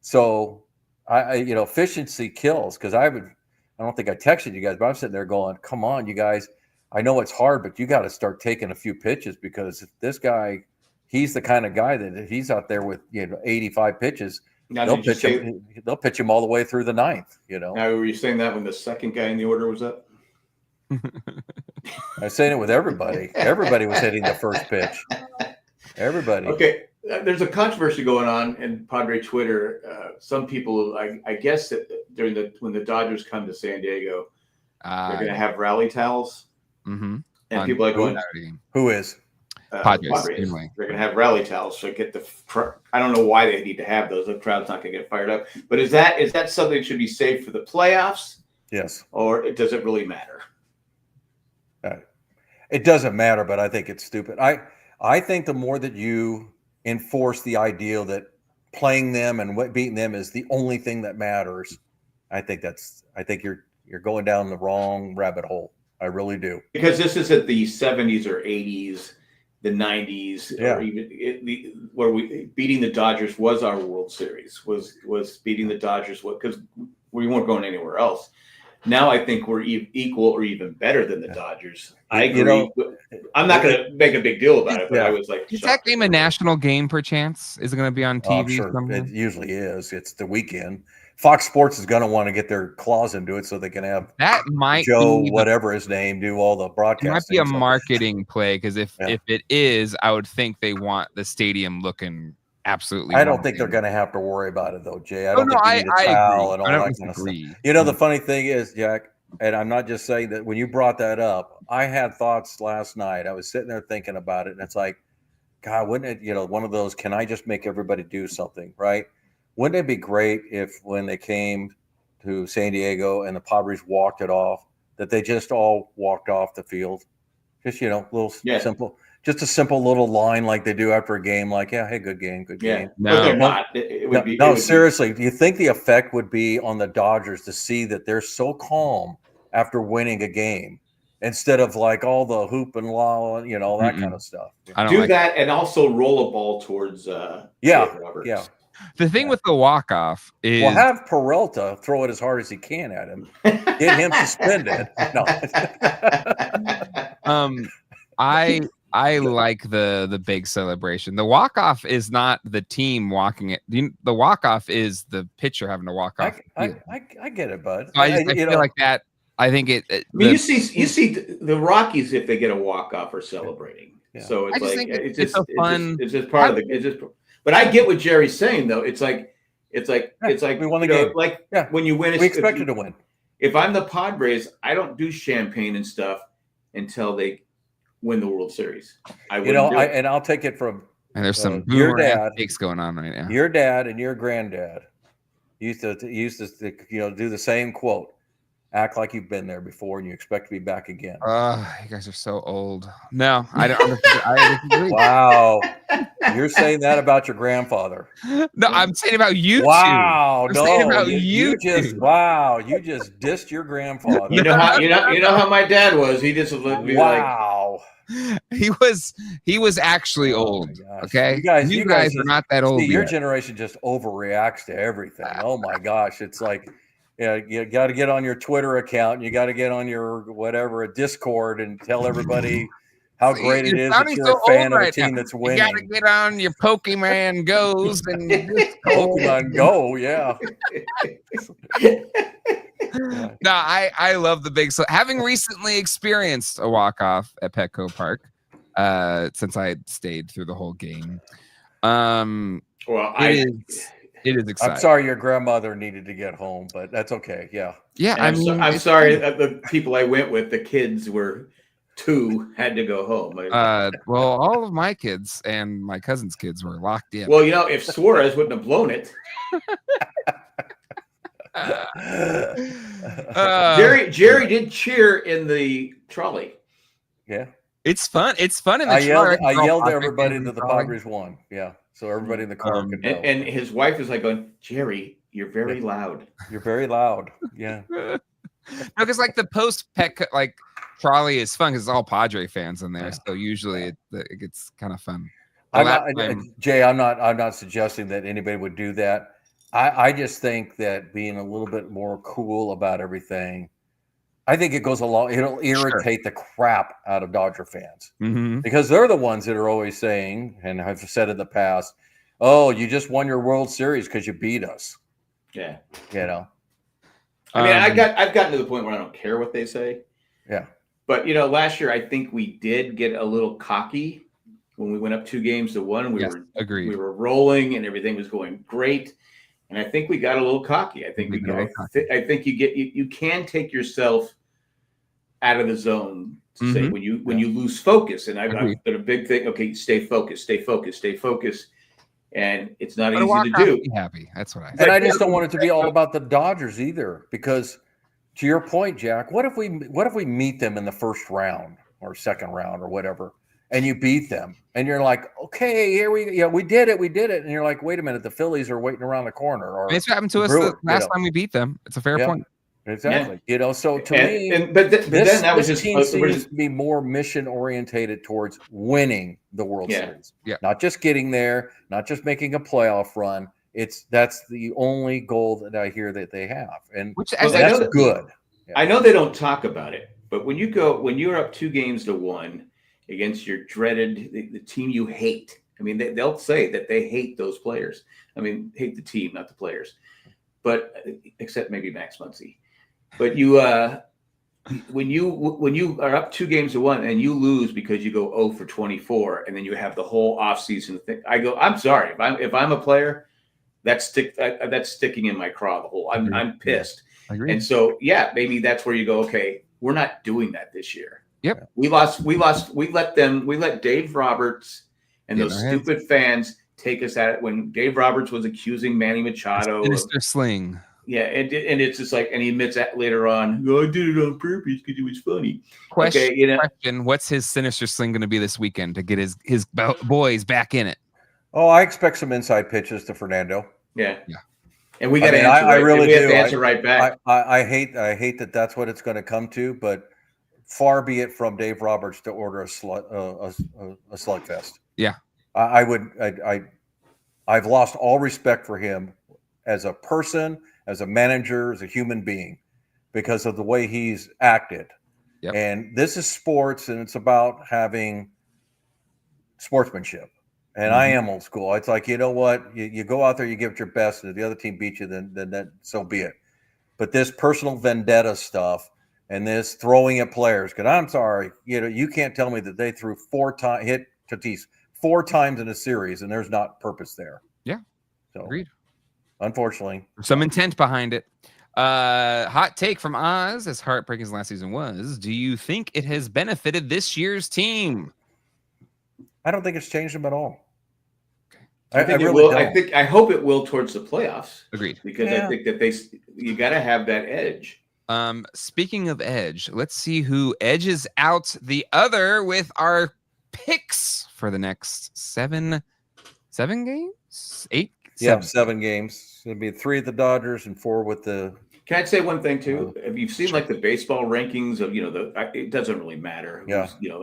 So, I efficiency kills because I don't think I texted you guys, but I'm sitting there going, come on, you guys. I know it's hard, but you got to start taking a few pitches because if this guy – he's the kind of guy that if he's out there with 85 pitches, they'll pitch him all the way through the 9th. You know. Now, were you saying that when the second guy in the order was up? I was saying it with everybody. Everybody was hitting the first pitch. Everybody. Okay, there's a controversy going on in Padre Twitter. Some people, I guess, that when the Dodgers come to San Diego, they're going to have rally towels, and people are going, "Who is?" Padres. They're going to have rally towels. So I don't know why they need to have those. The crowd's not going to get fired up. But is that something that should be saved for the playoffs? Yes. Or does it really matter? It doesn't matter, but I think it's stupid. I think the more that you enforce the ideal that playing them and beating them is the only thing that matters, I think you're going down the wrong rabbit hole. I really do. Because this isn't the 70s or 80s. The 90s, or even where we beating the Dodgers was our World Series. Was beating the Dodgers because we weren't going anywhere else. Now I think we're equal or even better than the Dodgers. I agree. I'm not going to make a big deal about it, but I was like, is that game a national game? Perchance, is it going to be on TV? Sure. It usually is. It's the weekend. Fox Sports is going to want to get their claws into it so they can have Joe, whatever his name, do all the broadcasting. It might be a marketing play because if it is, I would think they want the stadium looking absolutely. I don't think they're going to have to worry about it though, Jay. I don't think you need a towel and all that kind of stuff. You know, the funny thing is, Jack, and I'm not just saying that when you brought that up, I had thoughts last night. I was sitting there thinking about it, and it's like, God, wouldn't it, one of those, can I just make everybody do something, right? Wouldn't it be great if when they came to San Diego and the Padres walked it off, that they just all walked off the field? Just, simple, just a simple little line like they do after a game, like, hey, good game. No, they're not. Seriously, do you think the effect would be on the Dodgers to see that they're so calm after winning a game instead of like all the hoop and law, all that kind of stuff? Do that and also roll a ball towards Roberts. Yeah. The thing with the walk-off is... Well, have Peralta throw it as hard as he can at him. Get him suspended. No. I like the big celebration. The walk-off is not the team walking it. The walk-off is the pitcher having to walk off. I get it, bud. So I feel like that I think you see the Rockies, if they get a walk-off, are celebrating. Yeah. So it's like it's just fun. It's just part of the. But I get what Jerry's saying, though. It's like we won the game. Like when you win, we expected to win. If I'm the Padres, I don't do champagne and stuff until they win the World Series. I'll take it from. And there's some your dad takes going on right now. Your dad and your granddad used to do the same quote. Act like you've been there before and you expect to be back again. You guys are so old. No, I don't. I disagree. Wow. You're saying that about your grandfather. No, I'm saying about you. Wow. Two. I'm saying about you just wow. You just dissed your grandfather. You know how my dad was. He just looked wow. He was actually old. Okay. You guys are not that old. Your generation just overreacts to everything. Oh my gosh. It's like, you got to get on your Twitter account. You got to get on your a Discord and tell everybody how great it is that you're a fan of a team that's winning. You got to get on your Pokemon Goes and Pokemon Go, yeah. No, I love the big. Having recently experienced a walk-off at Petco Park, since I stayed through the whole game, it is exciting. I'm sorry your grandmother needed to get home, but that's okay. Yeah. Yeah. I'm sorry that the people I went with, the kids were 2, had to go home. Well, all of my kids and my cousin's kids were locked in. Well, if Suarez wouldn't have blown it. Jerry did cheer in the trolley. Yeah. It's fun. It's fun in the trolley. I yelled at everybody that the Padres won. Yeah. So everybody in the car can know. And his wife is like going, Jerry, you're very loud. You're very loud. Yeah. No, because like the post Petco trolley is fun because it's all Padre fans in there. So usually it gets kind of fun. Jay, I'm not suggesting that anybody would do that. I just think that being a little bit more cool about everything, I think it goes along. It'll irritate the crap out of Dodger fans because they're the ones that are always saying, and I've said in the past, "Oh, you just won your World Series because you beat us." Yeah, I mean, I've gotten to the point where I don't care what they say. Yeah, but last year I think we did get a little cocky when we went up 2-1. We were rolling and everything was going great. And I think we got a little cocky. I think you can take yourself out of the zone to say when you lose focus. And I've been a big thing. Okay, stay focused, and it's not easy to do. Be happy. That's what I. And I just don't want it to be all about the Dodgers either, because to your point, Jack, what if we meet them in the first round or second round or whatever, and you beat them, and you're like, okay, here we did it, and you're like, wait a minute, the Phillies are waiting around the corner. Or it's happened to us the last time we beat them. It's a fair point. Exactly. So to me, this team seems to be more mission orientated towards winning the World Series. Yeah. Not just getting there, not just making a playoff run. That's the only goal that I hear that they have, and that's good. Yeah. I know they don't talk about it, but when you're up 2-1 against your dreaded the team you hate. I mean, they'll say that they hate those players. I mean, hate the team, not the players. But except maybe Max Muncy. But when you are up 2-1 and you lose because you go 0 for 24, and then you have the whole offseason thing, I go, I'm sorry. If I'm a player, that's sticking in my craw. The whole I'm pissed. And so maybe that's where you go. Okay, we're not doing that this year. Yep. We let Dave Roberts and those stupid fans take us at it when Dave Roberts was accusing Manny Machado. Mr. Sling. Yeah. And it's just like, and he admits that later on, I did it on purpose because it was funny. Question. What's his Sinister Sling going to be this weekend to get his boys back in it? Oh, I expect some inside pitches to Fernando. Yeah. And we got to answer. I really do. Answer right back. I hate that that's what it's going to come to, but far be it from Dave Roberts to order a slugfest. Yeah, I've lost all respect for him as a person, as a manager, as a human being, because of the way he's acted. Yep. And this is sports, and it's about having sportsmanship. And I am old school. It's like, you know what? You go out there, you give it your best, and if the other team beats you, then that so be it. But this personal vendetta stuff, and this throwing at players. Because I'm sorry, you can't tell me that they threw hit Tatis 4 times in a series, and there's not purpose there. Yeah, so agreed. Unfortunately, some intent behind it. Hot take from Oz, as heartbreaking as last season was. Do you think it has benefited this year's team? I don't think it's changed them at all. I think it will. I hope it will towards the playoffs. Agreed. Because I think that you got to have that edge. Speaking of edge, let's see who edges out the other with our picks for the next 7 games, 8. Yeah, 7 games. It'll be 3 at the Dodgers and 4 with the. Can I say one thing too? Have you seen like the baseball rankings of it doesn't really matter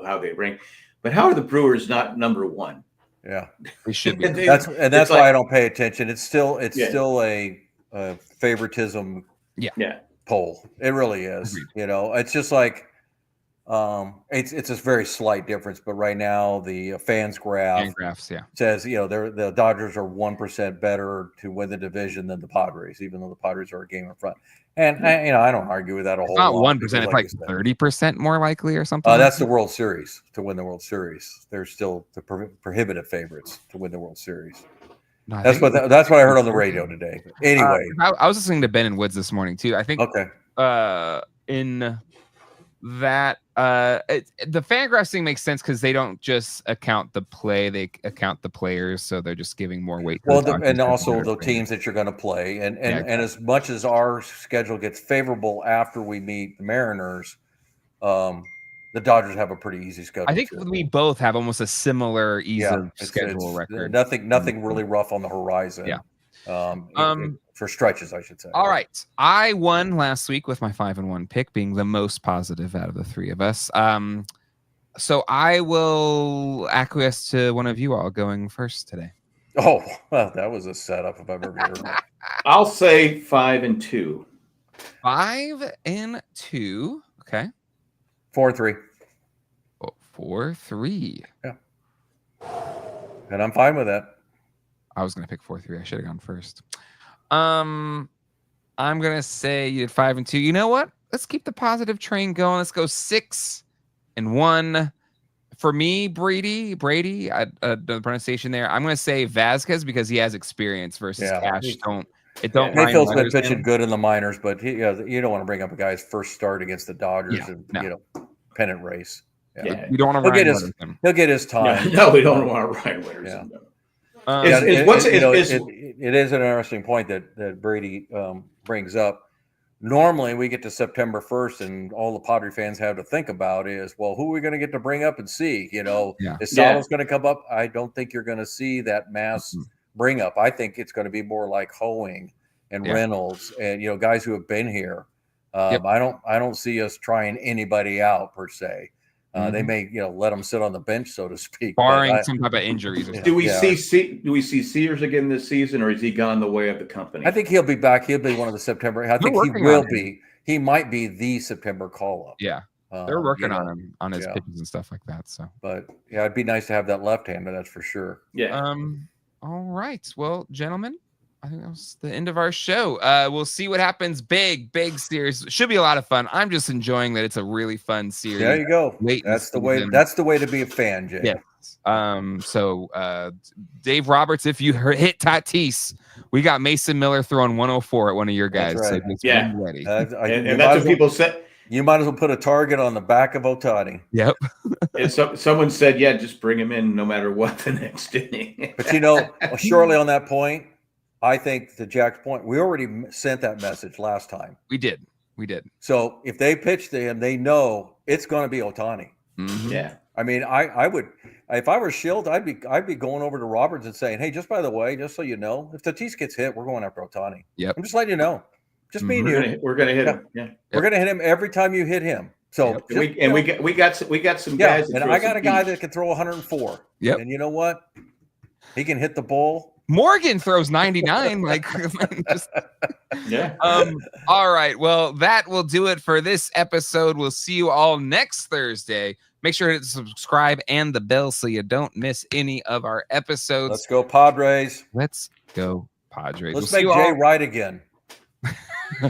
how they rank, but how are the Brewers not number 1? Yeah, they should be. That's why I don't pay attention. It's still a favoritism. Yeah. Poll. It really is. It's just like it's a very slight difference, but right now the fans graphs says the Dodgers are 1% better to win the division than the Padres, even though the Padres are a game in front. And I don't argue with that a whole lot. Not 1%, it's like 30% more likely or something. That's the World Series to win the World Series. They're still the prohibitive favorites to win the World Series. No, that's what I heard on the radio today. Anyway, I was listening to Ben and Woods this morning too. I think in that the Fangraphs thing makes sense because they don't just account the play; they account the players, so they're just giving more weight. And also the teams that you're going to play, and as much as our schedule gets favorable after we meet the Mariners, the Dodgers have a pretty easy schedule. I think we both have almost a similar easy schedule record. Nothing really rough on the horizon. Yeah. For stretches, I should say. All right. I won last week with my 5-1 pick, being the most positive out of the 3 of us. So I will acquiesce to one of you all going first today. Oh, well, that was a setup if I've ever heard of it. I'll say 5-2. 5-2. Okay. 4-3. 4-3. Yeah. And I'm fine with that. I was going to pick 4-3. I should have gone first. I'm going to say you did 5-2. You know what? Let's keep the positive train going. Let's go 6-1. For me, Brady, the pronunciation there, I'm going to say Vasquez because he has experience versus Cash. Mayfield's been pitching good in the minors, but you don't want to bring up a guy's first start against the Dodgers pennant race. Yeah. You don't want to he'll get his time. No, we don't want to Ryan Winters. Yeah. It is an interesting point that Brady brings up. Normally, we get to September 1st, and all the Padre fans have to think about is, well, who are we going to get to bring up and see? Is Salo's going to come up? I don't think you're going to see that mass bring up. I think it's going to be more like Hoeing and Reynolds and guys who have been here. I don't see us trying anybody out per se. They may let them sit on the bench, so to speak, barring some type of injuries. Do we see Sears again this season, or is he gone the way of the company? I think he'll be back. He'll be one of the September. I think he will be. He might be the September call up. Yeah, they're working on him on his pitches and stuff like that. So, but it'd be nice to have that left-hander. That's for sure. Yeah. All right. Well, gentlemen, I think that was the end of our show. We'll see what happens. Big series. Should be a lot of fun. I'm just enjoying that it's a really fun series. There you go. That's the way to be a fan, Jay. Yes. So Dave Roberts, if you hit Tatis, we got Mason Miller throwing 104 at one of your guys. That's right. So ready. And that's what people said. You might as well put a target on the back of Ohtani. Yep. And someone said, just bring him in no matter what the next inning. But shortly on that point, I think to Jack's point, we already sent that message last time. We did. So if they pitch to him, they know it's going to be Ohtani. Mm-hmm. Yeah. I mean, I would, if I were Shield, I'd be going over to Roberts and saying, hey, just by the way, just so you know, if Tatis gets hit, we're going after Ohtani. Yep. I'm just letting you know. Just me and you. We're going to hit him. Yeah. We're going to hit him every time you hit him. So we got some guys. And I got a guy that can throw 104. Yep. And you know what? He can hit the ball. Morgan throws 99. All right. Well, that will do it for this episode. We'll see you all next Thursday. Make sure to subscribe and the bell so you don't miss any of our episodes. Let's go Padres. Let's make Jay right again.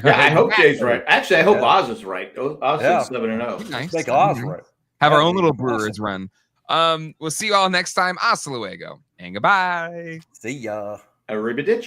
Yeah, I hope Jay's right. Actually, I hope Oz is right. Oz said 7-0. Nice. Make Oz right. Have our own little Brewers run. We'll see you all next time. Hasta luego and goodbye. See ya. Arrivederci.